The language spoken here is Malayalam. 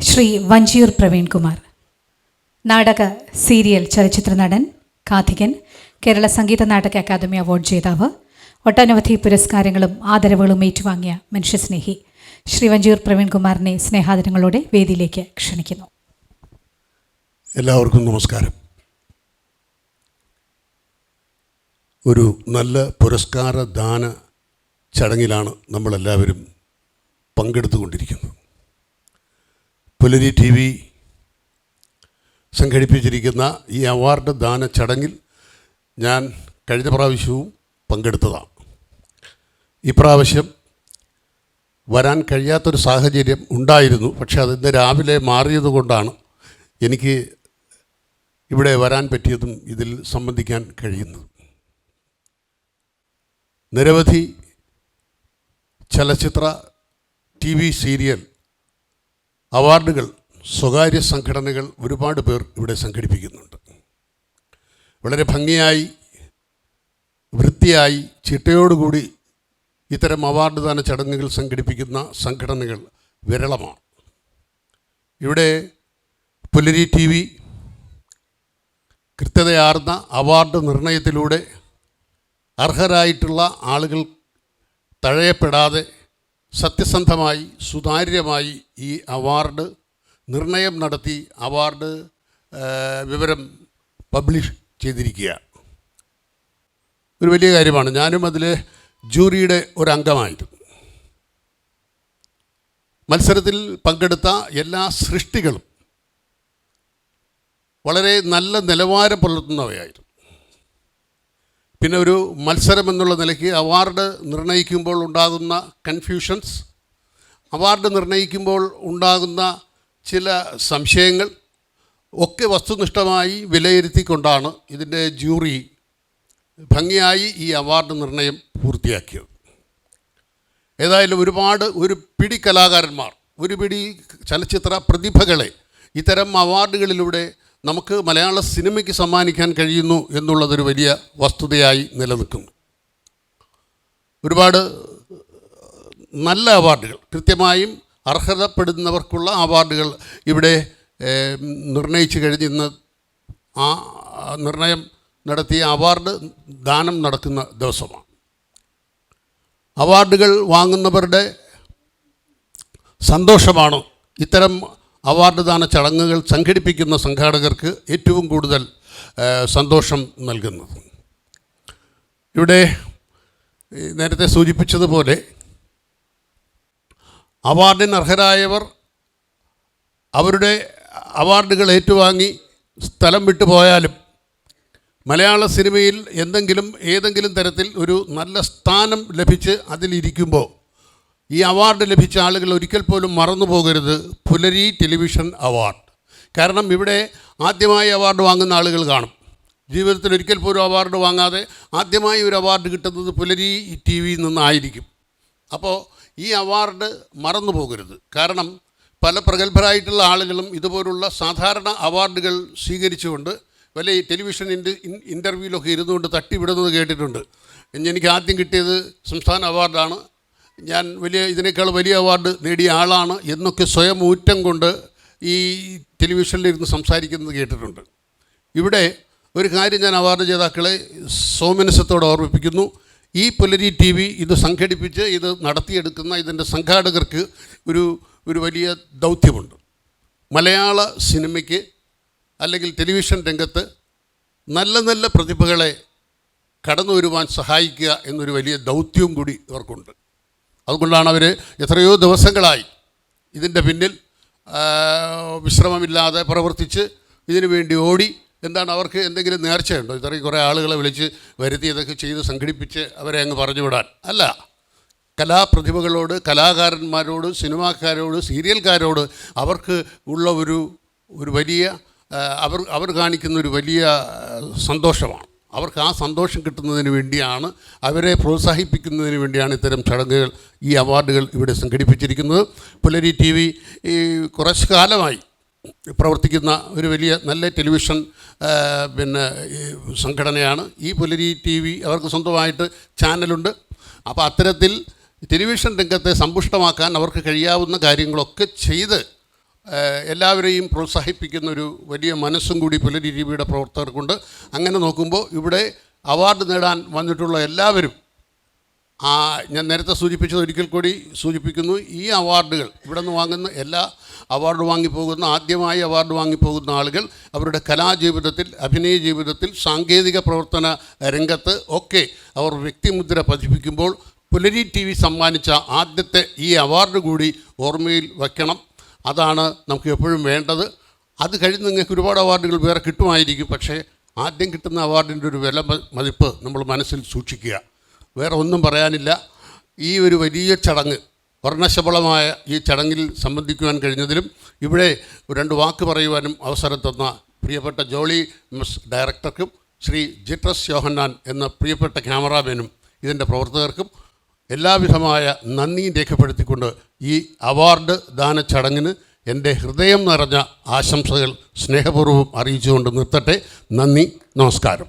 ശ്രീ വഞ്ചിയൂർ പ്രവീൺകുമാർ. നാടക, സീരിയൽ, ചലച്ചിത്ര നടൻ, കാഥികൻ, കേരള സംഗീത നാടക അക്കാദമി അവാർഡ് ജേതാവ്, ഒട്ടനവധി പുരസ്കാരങ്ങളും ആദരവുകളും ഏറ്റുവാങ്ങിയ മനുഷ്യസ്നേഹി ശ്രീ വഞ്ചിയൂർ പ്രവീൺകുമാറിനെ സ്നേഹാദരങ്ങളോടെ വേദിയിലേക്ക് ക്ഷണിക്കുന്നു. എല്ലാവർക്കും നമസ്കാരം. ഒരു നല്ല പുരസ്കാര ദാന ചടങ്ങിലാണ് നമ്മളെല്ലാവരും പങ്കെടുത്തുകൊണ്ടിരിക്കുന്നത്. പുലരി TV സംഘടിപ്പിച്ചിരിക്കുന്ന ഈ അവാർഡ് ദാന ചടങ്ങിൽ ഞാൻ കഴിഞ്ഞ പ്രാവശ്യവും പങ്കെടുത്തതാണ്. ഇപ്രാവശ്യം വരാൻ കഴിയാത്തൊരു സാഹചര്യം ഉണ്ടായിരുന്നു. പക്ഷേ അതിന്ന് രാവിലെ മാറിയതുകൊണ്ടാണ് എനിക്ക് ഇവിടെ വരാൻ പറ്റിയതും ഇതിൽ സംബന്ധിക്കാൻ കഴിയുന്നത്. നിരവധി ചലച്ചിത്ര, TV, സീരിയൽ അവാർഡുകൾ സ്വകാര്യ സംഘടനകൾ ഒരുപാട് പേർ ഇവിടെ സംഘടിപ്പിക്കുന്നുണ്ട്. വളരെ ഭംഗിയായി, വൃത്തിയായി, ചിട്ടയോടുകൂടി ഇത്തരം അവാർഡ് ദാന ചടങ്ങുകൾ സംഘടിപ്പിക്കുന്ന സംഘടനകൾ വിരളമാണ്. ഇവിടെ പുലരി TV കൃത്യതയാർന്ന അവാർഡ് നിർണയത്തിലൂടെ അർഹരായിട്ടുള്ള ആളുകൾ തഴയപ്പെടാതെ സത്യസന്ധമായി, സുതാര്യമായി ഈ അവാർഡ് നിർണയം നടത്തി അവാർഡ് വിവരം പബ്ലിഷ് ചെയ്തിരിക്കുകയാണ്. ഒരു വലിയ കാര്യമാണ്. ഞാനും അതിലെ ജൂറിയുടെ ഒരംഗമായിരുന്നു. മത്സരത്തിൽ പങ്കെടുത്ത എല്ലാ സൃഷ്ടികളും വളരെ നല്ല നിലവാരം പുലർത്തുന്നവയായിരുന്നു. പിന്നെ ഒരു മത്സരം എന്നുള്ള നിലയ്ക്ക് അവാർഡ് നിർണ്ണയിക്കുമ്പോൾ ഉണ്ടാകുന്ന കൺഫ്യൂഷൻസ്, അവാർഡ് നിർണ്ണയിക്കുമ്പോൾ ഉണ്ടാകുന്ന ചില സംശയങ്ങൾ ഒക്കെ വസ്തുനിഷ്ഠമായി വിലയിരുത്തിക്കൊണ്ടാണ് ഇതിൻ്റെ ജൂറി ഭംഗിയായി ഈ അവാർഡ് നിർണ്ണയം പൂർത്തിയാക്കിയത്. ഏതായാലും ഒരു പിടി കലാകാരന്മാർ, ഒരു പിടി ചലച്ചിത്ര പ്രതിഭകളെ ഇത്തരം അവാർഡുകളിലൂടെ നമുക്ക് മലയാള സിനിമയ്ക്ക് സമ്മാനിക്കാൻ കഴിയുന്നു എന്നുള്ളതൊരു വലിയ വസ്തുതയായി നിലനിൽക്കുന്നു. ഒരുപാട് നല്ല അവാർഡുകൾ, കൃത്യമായും അർഹതപ്പെടുന്നവർക്കുള്ള അവാർഡുകൾ ഇവിടെ നിർണയിച്ചു കഴിഞ്ഞ് ഇന്ന് ആ നിർണയം നടത്തിയ അവാർഡ് ദാനം നടക്കുന്ന ദിവസമാണ്. അവാർഡുകൾ വാങ്ങുന്നവരുടെ സന്തോഷമാണ് ഇത്തരം അവാർഡ് ദാന ചടങ്ങുകൾ സംഘടിപ്പിക്കുന്ന സംഘാടകർക്ക് ഏറ്റവും കൂടുതൽ സന്തോഷം നൽകുന്നത്. ഇവിടെ നേരത്തെ സൂചിപ്പിച്ചതുപോലെ അവാർഡിന് അർഹരായവർ അവരുടെ അവാർഡുകൾ ഏറ്റുവാങ്ങി സ്ഥലം വിട്ടു പോയാലും മലയാള സിനിമയിൽ ഏതെങ്കിലും തരത്തിൽ ഒരു നല്ല സ്ഥാനം ലഭിച്ച് അതിലിരിക്കുമ്പോൾ ഈ അവാർഡ് ലഭിച്ച ആളുകൾ ഒരിക്കൽ പോലും മറന്നു പോകരുത് പുലരി ടെലിവിഷൻ അവാർഡ്. കാരണം ഇവിടെ ആദ്യമായി അവാർഡ് വാങ്ങുന്ന ആളുകൾ കാണും. ജീവിതത്തിൽ ഒരിക്കൽ പോലും അവാർഡ് വാങ്ങാതെ ആദ്യമായി ഒരു അവാർഡ് കിട്ടുന്നത് പുലരി TV നിന്നായിരിക്കും. അപ്പോൾ ഈ അവാർഡ് മറന്നു പോകരുത്. കാരണം പല പ്രഗത്ഭരായിട്ടുള്ള ആളുകളും ഇതുപോലുള്ള സാധാരണ അവാർഡുകൾ സ്വീകരിച്ചുകൊണ്ട് വല്ല ടെലിവിഷൻ ഇൻ്റർവ്യൂവിലൊക്കെ ഇരുന്നുകൊണ്ട് തട്ടിവിടുന്നത് കേട്ടിട്ടുണ്ട്. എനിക്ക് ആദ്യം കിട്ടിയത് സംസ്ഥാന അവാർഡാണ്, ഞാൻ ഇതിനേക്കാൾ വലിയ അവാർഡ് നേടിയ ആളാണ് എന്നൊക്കെ സ്വയം ഊറ്റം കൊണ്ട് ഈ ടെലിവിഷനിലിരുന്ന് സംസാരിക്കുന്നത് കേട്ടിട്ടുണ്ട്. ഇവിടെ ഒരു കാര്യം ഞാൻ അവാർഡ് ജേതാക്കളെ സൗമനസ്യത്തോടെ ഓർമ്മിപ്പിക്കുന്നു. ഈ പുലരി TV ഇത് സംഘടിപ്പിച്ച് ഇത് നടത്തിയെടുക്കുന്ന ഇതിൻ്റെ സംഘാടകർക്ക് ഒരു വലിയ ദൗത്യമുണ്ട്. മലയാള സിനിമയ്ക്ക് അല്ലെങ്കിൽ ടെലിവിഷൻ രംഗത്ത് നല്ല നല്ല പ്രതിഭകളെ കടന്നു വരുവാൻ സഹായിക്കുക എന്നൊരു വലിയ ദൗത്യവും കൂടി ഇവർക്കുണ്ട്. അതുകൊണ്ടാണ് അവർ എത്രയോ ദിവസങ്ങളായി ഇതിൻ്റെ പിന്നിൽ വിശ്രമമില്ലാതെ പ്രവർത്തിച്ച് ഇതിനു വേണ്ടി ഓടി. എന്താണ്, അവർക്ക് എന്തെങ്കിലും നേർച്ചയുണ്ടോ? ഇത്രയും കുറേ ആളുകളെ വിളിച്ച് വരുത്തി ഇതൊക്കെ ചെയ്ത് സംഘടിപ്പിച്ച് അവരെ അങ്ങ് പറഞ്ഞു വിടാൻ അല്ല. കലാപ്രതിഭകളോട്, കലാകാരന്മാരോട്, സിനിമാക്കാരോട്, സീരിയൽക്കാരോട് അവർക്ക് ഉള്ള ഒരു വലിയ അവർ കാണിക്കുന്ന ഒരു വലിയ സന്തോഷമാണ്. അവർക്ക് ആ സന്തോഷം കിട്ടുന്നതിന് വേണ്ടിയാണ്, അവരെ പ്രോത്സാഹിപ്പിക്കുന്നതിന് വേണ്ടിയാണ് ഇത്തരം ചടങ്ങുകൾ, ഈ അവാർഡുകൾ ഇവിടെ സംഘടിപ്പിച്ചിരിക്കുന്നത്. പുലരി TV കുറച്ച് കാലമായി പ്രവർത്തിക്കുന്ന ഒരു വലിയ നല്ല ടെലിവിഷൻ സംഘടനയാണ്. ഈ പുലരി TV അവർക്ക് സ്വന്തമായിട്ട് ചാനലുണ്ട്. അപ്പോൾ അത്തരത്തിൽ ടെലിവിഷൻ രംഗത്തെ സമ്പുഷ്ടമാക്കാൻ അവർക്ക് കഴിയാവുന്ന കാര്യങ്ങളൊക്കെ ചെയ്ത് എല്ലാവരെയും പ്രോത്സാഹിപ്പിക്കുന്ന ഒരു വലിയ മനസ്സും കൂടി പുലരി ടിവിയുടെ പ്രവർത്തകർക്കുണ്ട്. അങ്ങനെ നോക്കുമ്പോൾ ഇവിടെ അവാർഡ് നേടാൻ വന്നിട്ടുള്ള എല്ലാവരും, ഞാൻ നേരത്തെ സൂചിപ്പിച്ചത് ഒരിക്കൽ കൂടി സൂചിപ്പിക്കുന്നു, ഈ അവാർഡുകൾ ഇവിടെ നിന്ന് വാങ്ങുന്ന എല്ലാ അവാർഡ് വാങ്ങിപ്പോകുന്ന, ആദ്യമായി അവാർഡ് വാങ്ങിപ്പോകുന്ന ആളുകൾ അവരുടെ കലാജീവിതത്തിൽ, അഭിനയ ജീവിതത്തിൽ, സാങ്കേതിക പ്രവർത്തന രംഗത്ത് ഒക്കെ അവർ വ്യക്തിമുദ്ര പതിപ്പിക്കുമ്പോൾ പുലരി ടി വി സമ്മാനിച്ച ആദ്യത്തെ ഈ അവാർഡ് കൂടി ഓർമ്മയിൽ വയ്ക്കണം. അതാണ് നമുക്ക് എപ്പോഴും വേണ്ടത്. അത് കഴിഞ്ഞ് നിങ്ങൾക്ക് ഒരുപാട് അവാർഡുകൾ വേറെ കിട്ടുമായിരിക്കും. പക്ഷേ ആദ്യം കിട്ടുന്ന അവാർഡിൻ്റെ ഒരു വില മതിപ്പ് നമ്മൾ മനസ്സിൽ സൂക്ഷിക്കുക. വേറെ ഒന്നും പറയാനില്ല. ഈ ഒരു വലിയ ചടങ്ങ്, വർണ്ണശബളമായ ഈ ചടങ്ങിൽ സംബന്ധിക്കുവാൻ കഴിഞ്ഞതിലും ഇവിടെ രണ്ട് വാക്ക് പറയുവാനും അവസരം തന്ന പ്രിയപ്പെട്ട ജോളി മിസ് ഡയറക്ടർക്കും ശ്രീ ജിട്രസ് യോഹന്നാൻ എന്ന പ്രിയപ്പെട്ട ക്യാമറാമാനും ഇതിൻ്റെ പ്രവർത്തകർക്കും എല്ലാവിധമായ നന്ദിയും രേഖപ്പെടുത്തിക്കൊണ്ട് ഈ അവാർഡ് ദാന ചടങ്ങിന് എൻ്റെ ഹൃദയം നിറഞ്ഞ ആശംസകൾ സ്നേഹപൂർവ്വം അറിയിച്ചുകൊണ്ട് നിർത്തട്ടെ. നന്ദി, നമസ്കാരം.